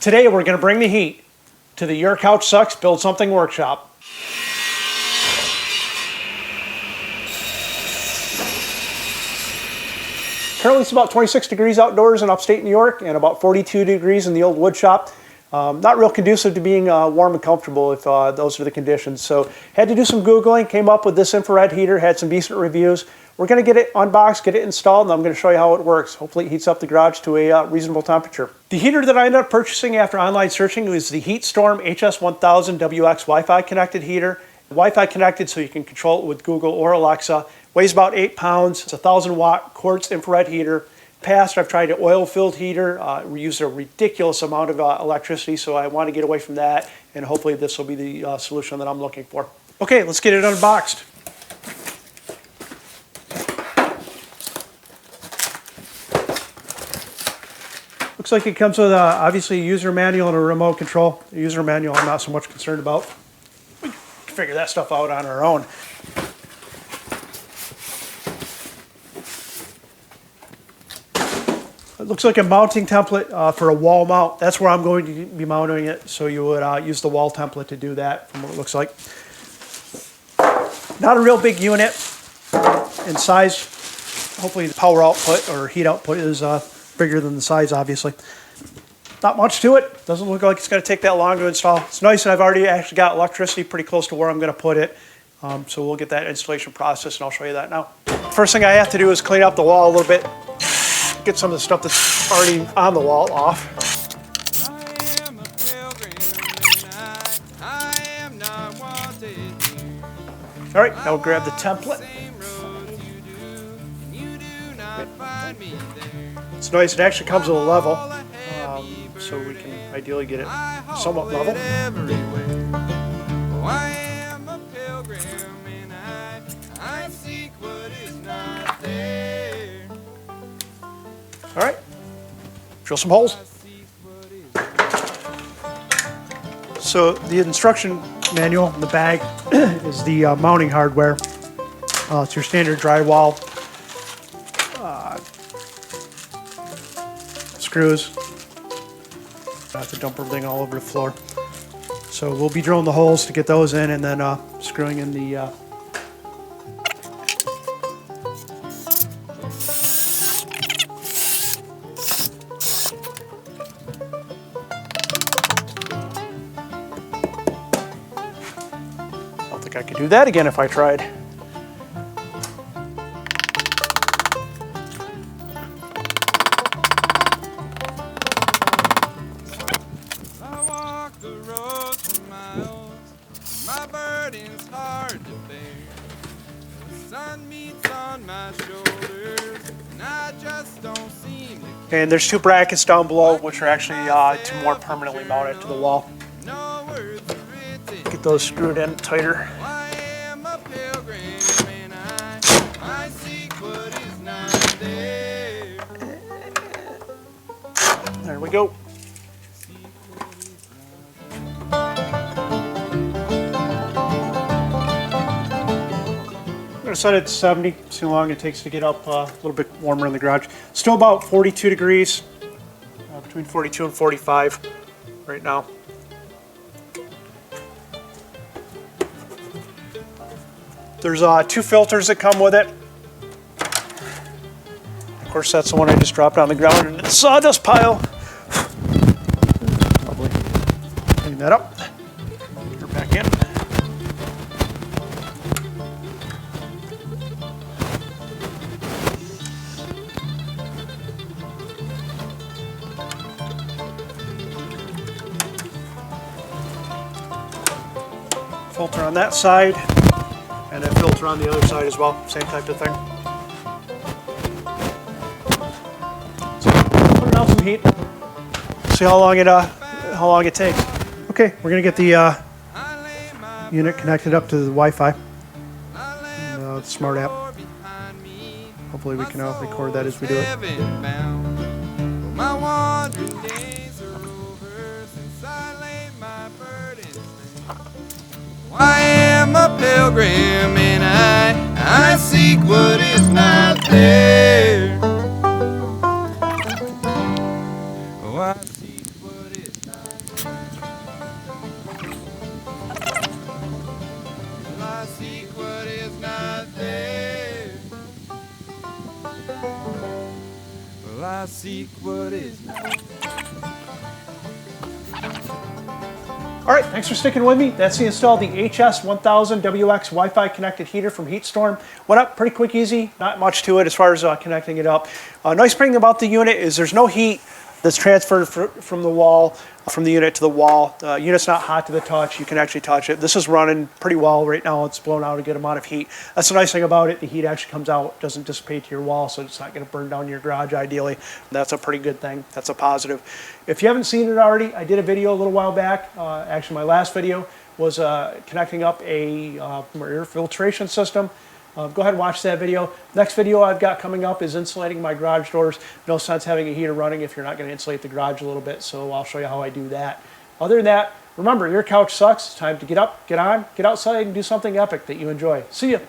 Today we're going to bring the heat to the Your Couch Sucks Build Something workshop. Currently it's about 26 degrees outdoors in upstate New York and about 42 degrees in the old wood shop. Not real conducive to being warm and comfortable if those are the conditions. So had to do some Googling, came up with this infrared heater, had some decent reviews. We're going to get it unboxed, get it installed, and I'm going to show you how it works. Hopefully it heats up the garage to a reasonable temperature. The heater that I ended up purchasing after online searching was the Heat Storm HS-1000-WX-Wifi connected heater. Wi-Fi connected so you can control it with Google or Alexa. Weighs about 8 pounds. It's a 1,000-watt Quartz infrared heater. Past, I've tried an oil-filled heater. We use a ridiculous amount of electricity, so I want to get away from that, and hopefully this will be the solution that I'm looking for. Okay, let's get it unboxed. Looks like it comes with obviously a user manual and a remote control. The user manual I'm not so much concerned about. We can figure that stuff out on our own. It looks like a mounting template for a wall mount. That's where I'm going to be mounting it, so you would use the wall template to do that from what it looks like. Not a real big unit in size. Hopefully the power output or heat output is bigger than the size, obviously. Not much to it. Doesn't look like it's going to take that long to install. It's nice that I've already actually got electricity pretty close to where I'm going to put it. So we'll get that installation process and I'll show you that now. First thing I have to do is clean up the wall a little bit. Get some of the stuff that's already on the wall off. All right, now we'll grab the template. It's nice, it actually comes with a level, so we can ideally get it somewhat level. All right, drill some holes. So the instruction manual in the bag is the mounting hardware. It's your standard drywall. Screws. I have to dump everything all over the floor. So we'll be drilling the holes to get those in and then screwing in the I don't think I could do that again if I tried. My burden's hard to bear. The sun meets on my shoulders, and I just don't seem to. And there's two brackets down below, which are actually to more permanently mount it to the wall. Get those screwed in tighter. I am a pilgrim, and I seek what is not there. There we go. I'm going to set it to 70, see how long it takes to get up a little bit warmer in the garage. Still about 42 degrees, between 42 and 45 right now. There's two filters that come with it. Of course, that's the one I just dropped on the ground in the sawdust pile. Probably clean that up. Put her back in. Filter on that side, and a filter on the other side as well, same type of thing. So put it out some heat, see how long it takes. Okay, we're gonna get the unit connected up to the Wi-Fi, and, the smart app. Hopefully we can record that as we do it. I am a pilgrim and I seek what is not there. Oh, I seek what is not Well, I seek what is not. All right, thanks for sticking with me. That's the install of the HS-1000 WX Wi-Fi connected heater from Heat Storm. Went up pretty quick, easy, not much to it as far as connecting it up. Nice thing about the unit is there's no heat that's transferred from the wall, from the unit to the wall. Unit's not hot to the touch. You can actually touch it. This is running pretty well right now. It's blown out a good amount of heat. That's the nice thing about it. The heat actually comes out, doesn't dissipate to your wall, so it's not going to burn down your garage ideally. That's a pretty good thing. That's a positive. If you haven't seen it already, I did a video a little while back. Actually, my last video was connecting up a air filtration system. Go ahead and watch that video. Next video I've got coming up is insulating my garage doors. No sense having a heater running if you're not going to insulate the garage a little bit, so I'll show you how I do that. Other than that, remember, your couch sucks. It's time to get up, get on, get outside, and do something epic that you enjoy. See ya.